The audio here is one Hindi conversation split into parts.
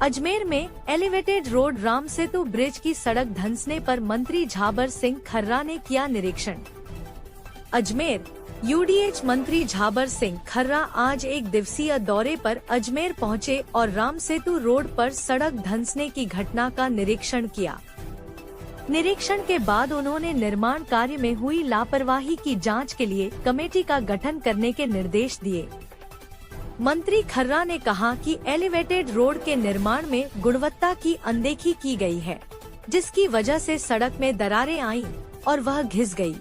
अजमेर में elevated road Ram Setu bridge की सड़क धंसने पर मंत्री झाबर सिंह खर्रा ने किया निरीक्षण। अजमेर यूडीएच मंत्री झाबर सिंह खर्रा आज एक दिवसीय दौरे पर अजमेर पहुंचे और राम सेतु रोड पर सड़क धंसने की घटना का निरीक्षण किया। निरीक्षण के बाद उन्होंने निर्माण कार्य में हुई लापरवाही की जांच के लिए कमेटी का गठन करने के निर्देश दिए। मंत्री खर्रा ने कहा कि एलिवेटेड रोड के निर्माण में गुणवत्ता की अनदेखी की गई है, जिसकी वजह से सड़क में दरारें आईं और वह घिस गई।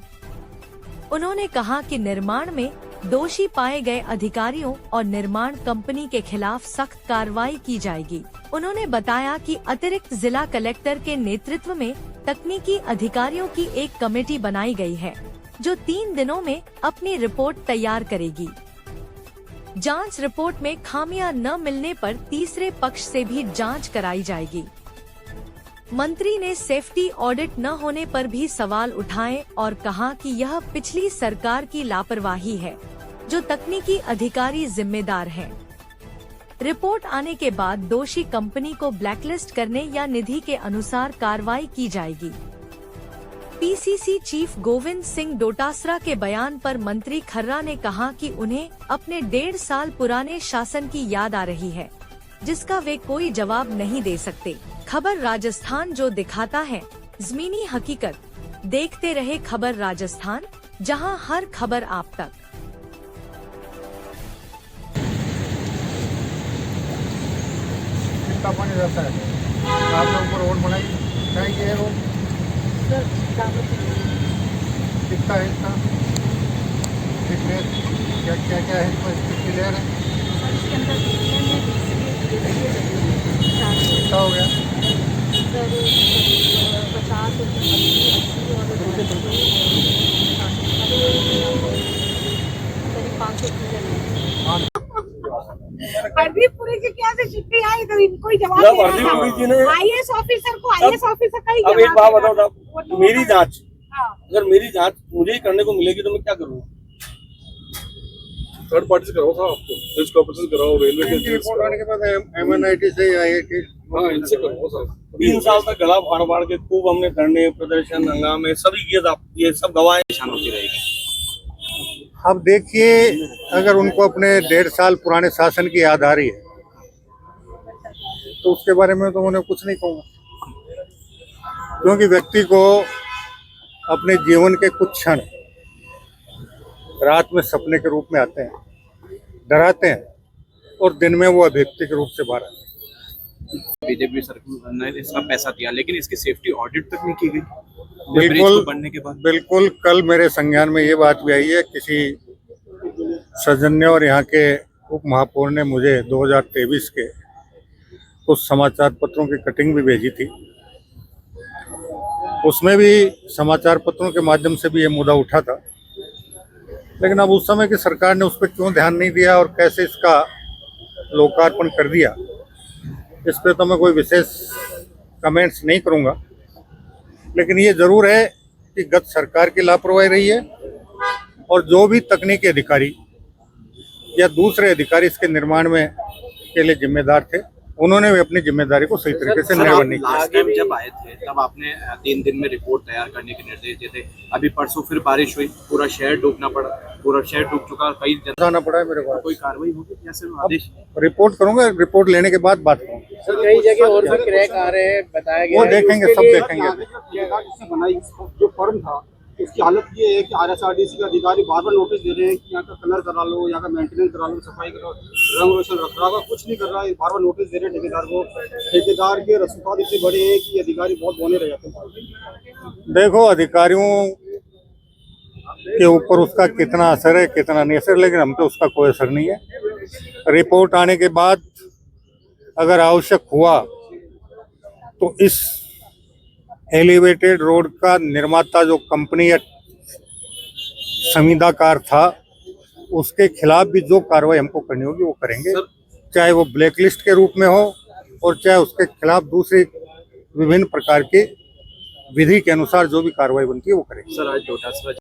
उन्होंने कहा कि निर्माण में दोषी पाए गए अधिकारियों और निर्माण कंपनी के खिलाफ सख्त कार्रवाई की जाएगी। उन्होंने बताया कि अतिरिक्त जिला कलेक्टर के नेतृत्व में तकनीकी अधिकारियों की एक कमेटी बनाई गई है, जो 3 दिनों में अपनी रिपोर्ट तैयार करेगी। जांच रिपोर्ट में खामियां न मिलने पर तीसरे पक्ष से भी जांच कराई जाएगी। मंत्री ने सेफ्टी ऑडिट न होने पर भी सवाल उठाए और कहा कि यह पिछली सरकार की लापरवाही है, जो तकनीकी अधिकारी जिम्मेदार हैं। रिपोर्ट आने के बाद दोषी कंपनी को ब्लैकलिस्ट करने या निधि के अनुसार कार्रवाई की जाएगी। पीसीसी चीफ गोविंद सिंह डोटासरा के बयान पर मंत्री खर्रा ने कहा कि उन्हें अपने 1.5 साल पुराने शासन की याद आ रही है, जिसका वे कोई जवाब नहीं दे सकते। खबर राजस्थान जो दिखाता है ज़मीनी हकीकत। देखते रहे खबर राजस्थान, जहां हर खबर आप तक। कितना पानी रहता है? आपने ऊपर रोड बनाई, क्या ये रोड कितना है इसका? क्या क्या क्या है इसमें? कितनी लेयर है? कितना हो गया? 50 की क्या से चिट्ठी आई तो इनको ही जवाब देना। आईएएस ऑफिसर को आईएएस ऑफिसर का ही अब एक बात बताओ साहब, मेरी जांच हाँ। अगर मेरी जांच मुझे ही करने को मिलेगी तो मैं क्या करूँगा? थर्ड पार्टी से कराओ साहब, आपको रिस्क कॉर्पोरेशन कराओ, रेलवे के रिपोर्ट आने के बाद MNIT से IIT, हाँ इनसे करो साहब। 3 साल तक गला फाड़ फाड़ के खूब हमने धरने प्रदर्शन हंगामे सभी किए, ये सब गवाहें शान होती रहेगी। अब देखिए, अगर उनको अपने 1.5 साल पुराने शासन की याद आ रही है तो उसके बारे में तो उन्हें कुछ नहीं कहूँगा, क्योंकि व्यक्ति को अपने जीवन के कुछ क्षण रात में सपने के रूप में आते हैं, डराते हैं, और दिन में वो अभिव्यक्ति के रूप से बाहर आते हैं। बीजेपी सरकार ने इसका पैसा दिया, लेकिन इसकी सेफ्टी ऑडिट तक नहीं की गई बिल्कुल बनने के बाद। बिल्कुल, कल मेरे संज्ञान में ये बात भी आई है। किसी सज्जन ने और यहाँ के उप महापौर ने मुझे 2023 के कुछ समाचार पत्रों की कटिंग भी भेजी थी। उसमें भी समाचार पत्रों के माध्यम से भी ये मुद्दा उठा था, लेकिन अब उस समय की सरकार ने उस पर क्यों ध्यान नहीं दिया और कैसे इसका लोकार्पण कर दिया, इस पे तो मैं कोई विशेष कमेंट्स नहीं करूँगा। लेकिन ये जरूर है कि गत सरकार की लापरवाही रही है, और जो भी तकनीकी अधिकारी या दूसरे अधिकारी इसके निर्माण में के लिए जिम्मेदार थे, उन्होंने भी अपनी जिम्मेदारी को सही तरीके से निर्वहन नहीं किया। लास्ट टाइम जब आए थे तब आपने 3 दिन में रिपोर्ट तैयार करने के निर्देश दिए थे। अभी परसों फिर बारिश हुई, पूरा शहर डूबना पड़ा, पूरा शहर डूब चुका, कई जाना पड़ा है मेरे पास। कोई कार्रवाई होगी या सिर्फ आदेश? रिपोर्ट करूंगा, रिपोर्ट लेने के बाद बात करूंगा। सर कई जगह और भी क्रैक आ रहे हैं, बताया गया वो देखेंगे, सब देखेंगे। जिससे बनाई जो फर्म था, उसकी हालत ये है कि RSRDC के अधिकारी बार बार नोटिस दे रहे हैं कि यहाँ का कलर करा लो, यहाँ का मेंटेनेंस करा लो, सफाई करो, रंग रोशन रख रहा, कुछ नहीं कर रहा है। बार बार नोटिस दे रहे हैं ठेकेदार को। ठेकेदार के रसूखात इतने बड़े हैं कि अधिकारी बहुत बोने रह जाते हैं। देखो, अधिकारियों के ऊपर उसका कितना असर है कितना नहीं असर, लेकिन हम पे उसका कोई असर नहीं है। रिपोर्ट आने के बाद अगर आवश्यक हुआ तो इस एलिवेटेड रोड का निर्माता जो कंपनी या संविदाकार था, उसके खिलाफ भी जो कार्रवाई हमको करनी होगी वो करेंगे, चाहे वो ब्लैकलिस्ट के रूप में हो और चाहे उसके खिलाफ दूसरी विभिन्न प्रकार की विधि के अनुसार जो भी कार्रवाई बनती है वो करेंगे। सर आज डोटासरा